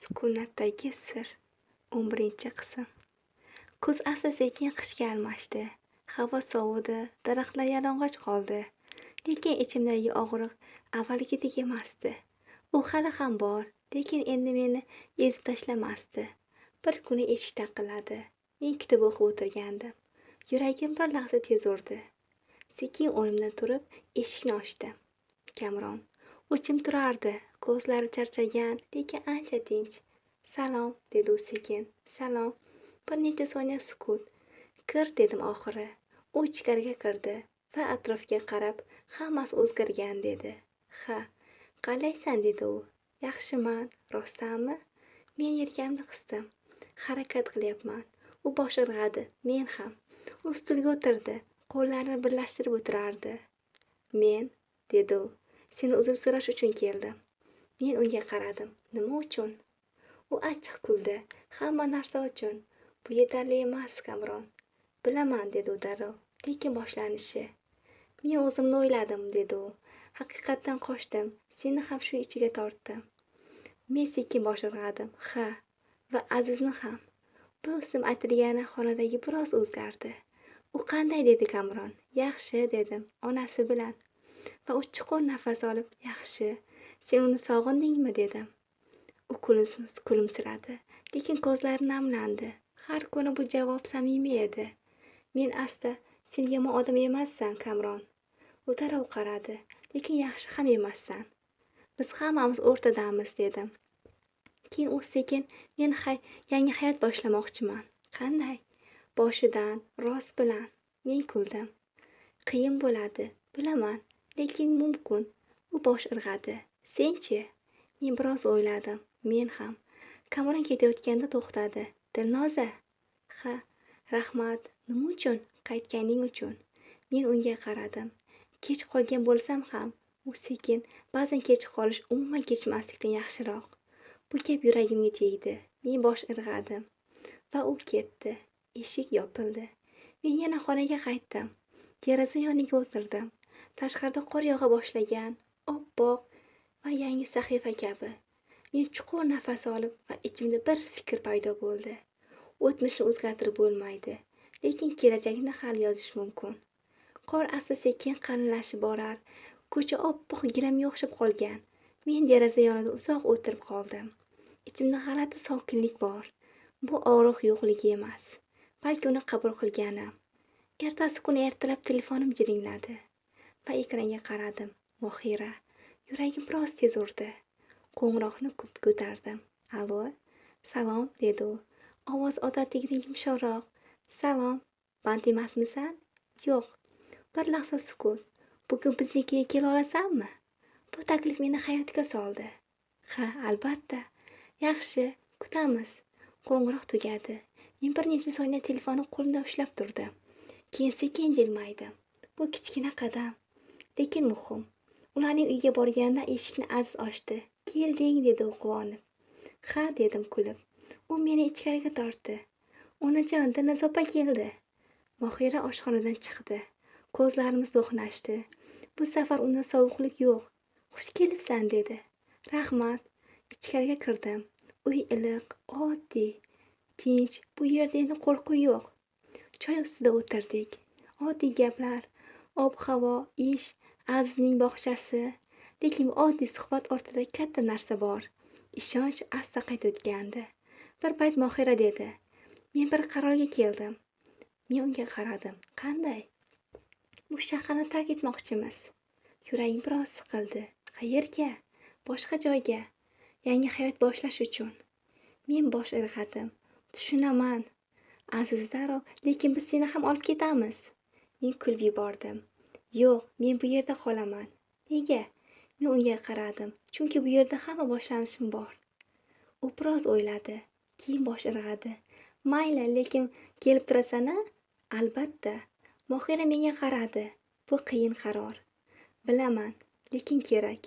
Sukunatdagi sir 11-qism. Kuz asta-sekin qishga almashdi. Havo sovidi, daraxtlar yalang'och qoldi. Lekin ichimdagi og'riq avvalgidek emasdi. U hali ham bor, lekin endi meni ezib tashlamasdi. Bir kuni eshik taqilladi. Men kitob o'qib o'tirgandim. Yuragim bir lahza tez urdi. Sekin o'rnimdan turib, eshikni ochdim. Kamron. U jim turardi, ko'zlari charchagan, lekin ancha tinch. "Salom", dedi u sekin. "Salom". Bir necha soniya sukut. "Kir", dedim oxiri. U ichkariga kirdi va atrofga qarab, "Hammasi o'zgargan", dedi. "Ha, qalaysan", dedi u. "Yaxshiman, rostdanmi?" Men yelkamni qisdim. Harakat qilyapman. U bosh irg'adi, men ham. U stulga o'tirdi, qo'llarini birlashtirib o'tirardi. "Men", dedi u, "seni uzr so'rash uchun keldim." Men unga qaradim. "Nima uchun?" U achchiq kuldi. "Hamma narsa uchun. Bu yetarli emas, Kamron." "Bilaman", dedi u darrov, "lekin boshlanishi." "Men o'zimni o'yladim", dedi u. "Haqiqatdan qochdim, seni ham shu ichiga tortdim." Men sekin bosh irg'adim. "Ha, va Azizni ham." Bu ism aytilgani xonadagi biroz o'zgardi. "U qanday?" dedi Kamron. "Yaxshi", dedim, "onasi bilan." Va u chuqur nafas olib, "Yaxshi. Sen uni sog'indingmi?" dedim. U kulimsiradi, lekin ko'zlari namlandi. Har kuni bu javob samimiy edi. Men asta, "Sen yomon odam emassan, Kamron." U darrov qaradi, "Lekin yaxshi ham emassan. Biz hammamiz o'rtadamiz", dedim. Keyin u sekin, "Men yangi hayot boshlamoqchiman." "Qanday?" "Boshidan, rost bilan." Men kuldim. "Qiyin bo'ladi, bilaman, lekin mumkin." U bosh irg'adi. "Sen-chi?" Men biroz o'yladim. Men ham. Kamron ketayotganda to'xtadi. "Dilnoza?" "Ha, rahmat. Nima uchun?" "Qaytganing uchun." Men unga qaradim. Kech qolgan bo'lsam ham, u sekin, "Ba'zan kech qolish umuman kechmaslikdan yaxshiroq." Bu gap yuragimga tegdi. Men bosh irg'adim va u ketdi. Eshik yopildi. Men yana xonaga qaytdim. Deraza yoniga o'tirdim. Tashqarida qor yog'a boshlagan, oppoq va yangi sahifa kabi. Men chuqur nafas olib va ichimda bir fikr paydo bo'ldi. O'tmishni o'zgartirib bo'lmaydi, lekin kelajakni hali yozish mumkin. Qor asta-sekin qalinlashib borar, ko'cha oppoq gilamga o'xshab qolgan. Men deraza yonida uzoq o'tirib qoldim. Ichimda g'alati sokinlik bor. Bu og'riq yo'qligi emas, balki uni qabul qilganim. Ertasi kuni ertalab telefonim jiringladi va ekranga qaradim. Mohira. Yuragim biroz tez urdi. Qo'ng'iroqni ko'tardim. "Allo?" "Salom", dedi u. Ovoz odatdagidan yumshoqroq. "Salom. Band emasmisan?" "Yo'q." Bir lahza sukut. "Bugun biznikiga kela olasanmi?" Bu taklif meni hayratga soldi. "Ha, albatta." "Yaxshi, kutamiz." Qo'ng'iroq tugadi. Men bir necha soniya telefonni qo'limda ushlab turdim. Keyin sekin jilmaydim. Bu kichkina qadam, lekin muhim. Ularning uyiga borganda eshikni Aziz ochdi. "Kelding", dedi u quvonib. "Ha", dedim kulib. U meni ichkariga tortdi. "Onajon, Dilnoza opa keldi." Mohira oshxonadan chiqdi. Ko'zlarimiz to'qnashdi. Bu safar unda sovuqlik yo'q. "Xush kelibsan", dedi. "Rahmat." Ichkariga kirdim. Uy iliq, oddiy, tinch. Bu yerda endi qo'rquv yo'q. Choy ustida o'tirdik. Oddiy gaplar, ob-havo, ish, Azizning bog'chasi. Lekin bu oddiy suhbat ortida katta narsa bor. Ishonch asta qaytayotgandi. Bir payt Mohira dedi. "Men bir qarorga keldim." Men unga qaradim. "Qanday?" "Bu shaharni tark etmoqchimiz." Yuragim biroz siqildi. "Qayerga?" "Boshqa joyga. Yangi hayot boshlash uchun." Men bosh irg'adim. "Tushunaman, Aziz darrov, lekin biz seni ham olib ketamiz." Men kulib yubordim. "Yo'q, men bu yerda qolaman." "Nega?" Men unga qaradim. "Chunki bu yerda hamma boshlanishim bor." U biroz o'yladi, keyin bosh irg'adi. "Mayli, lekin kelib turasan-a?" "Albatta." Mohira menga qaradi. "Bu qiyin qaror." "Bilaman, lekin kerak."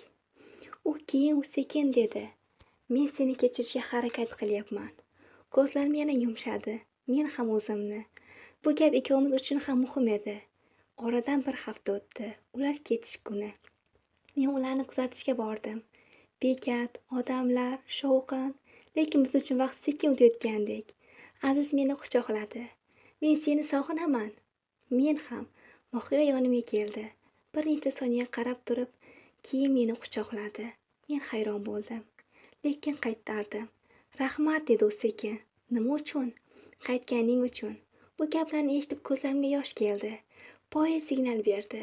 Keyin u sekin dedi. "Men seni kechirishga harakat qilyapman." Ko'zlarim yana yumshadi. Men ham o'zimni. Bu gap ikkovimiz uchun ham muhim edi. Oradan bir hafta o'tdi. Ular ketish kuni. Men ularni kuzatishga bordim. Bekat, odamlar, shovqin, lekin biz uchun vaqt sekin o'tayotgandek. Aziz meni quchoqladi. Men seni sog'inaman. Men ham. Mohira yonimga keldi. Bir necha soniya qarab turib, keyin meni quchoqladi. Men hayron bo'ldim, lekin qaytardim. Rahmat, dedi u sekin. Nima uchun? Qaytganing uchun. Bu gaplarni eshitib ko'zlarimga yosh keldi. Poyezd signal berdi.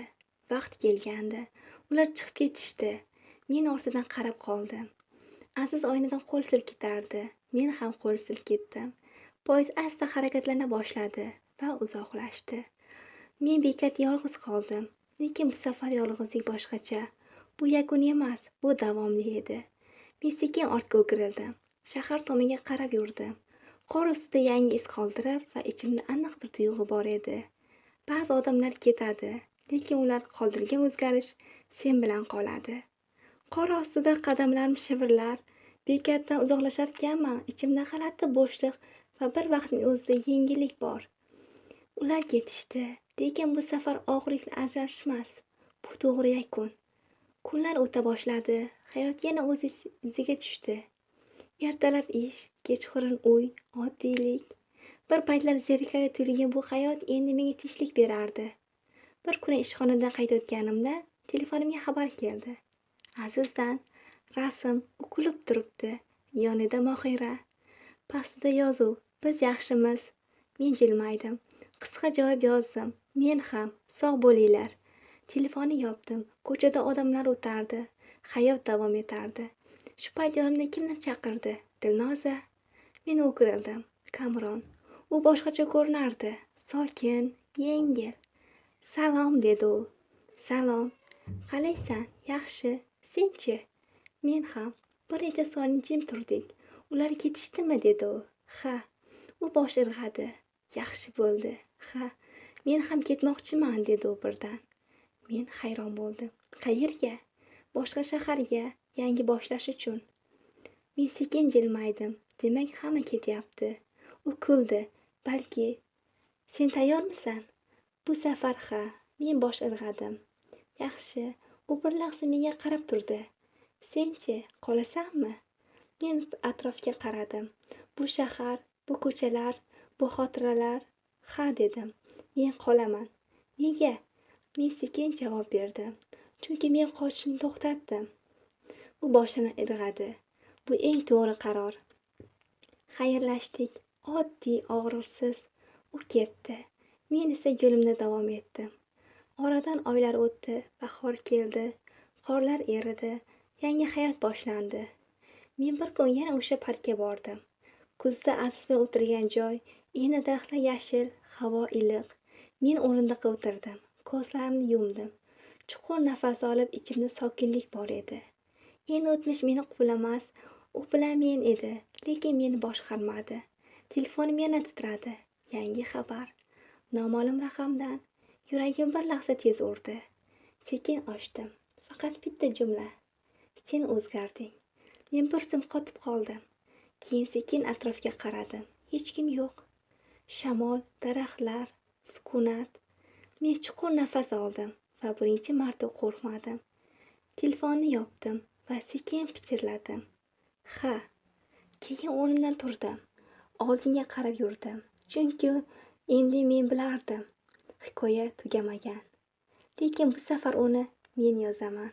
Vaqt kelgandi. Ular chiqib ketishdi. Men ortidan qarab qoldim. Aziz oynadan qo'l silkitardi. Men ham qo'l silkitdim. Poyezd asta harakatlana boshladi va uzoqlashdi. Men bekatda yolg'iz qoldim. Lekin bu safar yolg'izlik boshqacha. Bu yakuniy emas, bu davomli edi. Men sekin ortga o'girildim. Shahar tomonga qarab yurdim. Qor ustida yangi iz qoldirib va ichimda aniq bir tuyg'u bor edi. Ba'zi odamlar ketadi, lekin ular qoldirgan o'zgarish sen bilan qoladi. Qor ostida qadamlarim shivirlar, bekatdan uzoqlasharkanman, ichimda g'alati bo'shliq va bir vaqtning o'zida yengillik bor. Ular ketishdi, lekin bu safar og'irliklar ajrashmas. Bu to'g'ri yakun. Kunlar o'ta boshladi, hayot yana o'z iziga tushdi. Ertalab ish, kechqurun uy, oddiylik. Bir paytlar zerikarli tuyulgan bu hayot endi menga tinchlik berardi. Bir kuni ishxonadan qaytayotganimda telefonimga xabar keldi. Azizdan rasm, u kulib turibdi. Yonida Mohira. Pastida yozuv: biz yaxshimiz. Men jilmaydim. Qisqa javob yozdim. Men ham. Sog' bo'linglar. Telefonni yopdim. Ko'chada odamlar o'tardi. Hayot davom etardi. Shu payt yonimda kimdir chaqirdi. Dilnoza. Men o'girildim. Kamron. U boshqacha ko'rinardi. Sokin, yengil. Salom, dedi u. Salom. Qalaysan? Yaxshi. Senchi? Men ham. Bir necha soniya jim turdik. Ular ketishdimi, dedi u. Ha. U bosh irg'adi. Yaxshi bo'ldi. Ha. Men ham ketmoqchiman, dedi u birdan. Men hayron bo'ldim. Qayerga? Boshqa shaharga, yangi boshlash uchun. Men sekin jilmaydim. Demak, hamma ketyapti. U kuldi. Balki sen tayyormisan? Bu safar ha. Men bosh irg'adim. Yaxshi. U bir lahza menga qarab turdi. Senchi, qolasanmi? Men atrofga qaradim. Bu shahar, bu ko'chalar, bu xotiralar. Ha, dedim. Men qolaman. Nega? Men sekin javob berdim. Chunki men qochishni to'xtatdim. U boshini irg'adi. Bu eng to'g'ri qaror. Xayrlashdik. Oddiy, og'riqsiz. U ketdi. Men esa yo'limda davom etdim. Oradan oylar o'tdi, bahor keldi, qorlar eridi, yangi hayot boshlandi. Men bir kun yana o'sha parkka bordim. Kuzda Aziz bilan o'tirgan joy, endi daraxtlar yashil, havo iliq. Men o'rindiqqa o'tirdim, ko'zlarimni yumdim. Chuqur nafas olib, ichimda sokinlik bor edi. Endi o'tmish meni quvlamas, u bilan men edi, lekin meni boshqarmadi. Telefonim yana titradi. Yangi xabar. Noma'lum raqamdan. Yuragim bir lahza tez urdi. Sekin ochdim. Faqat bitta jumla. Sen o'zgarding. Men bir zum qotib qoldim. Keyin sekin atrofga qaradim. Hech kim yo'q. Shamol, daraxtlar, sukunat. Men chuqur nafas oldim va birinchi marta qo'rqmadim. Telefonni yopdim va sekin pichirladim. Ha. Keyin o'rnimdan turdim. Oldinga qarab yurdim. Chunki endi men bilardim. Hikoya tugamagan. Lekin bu safar uni men yozaman.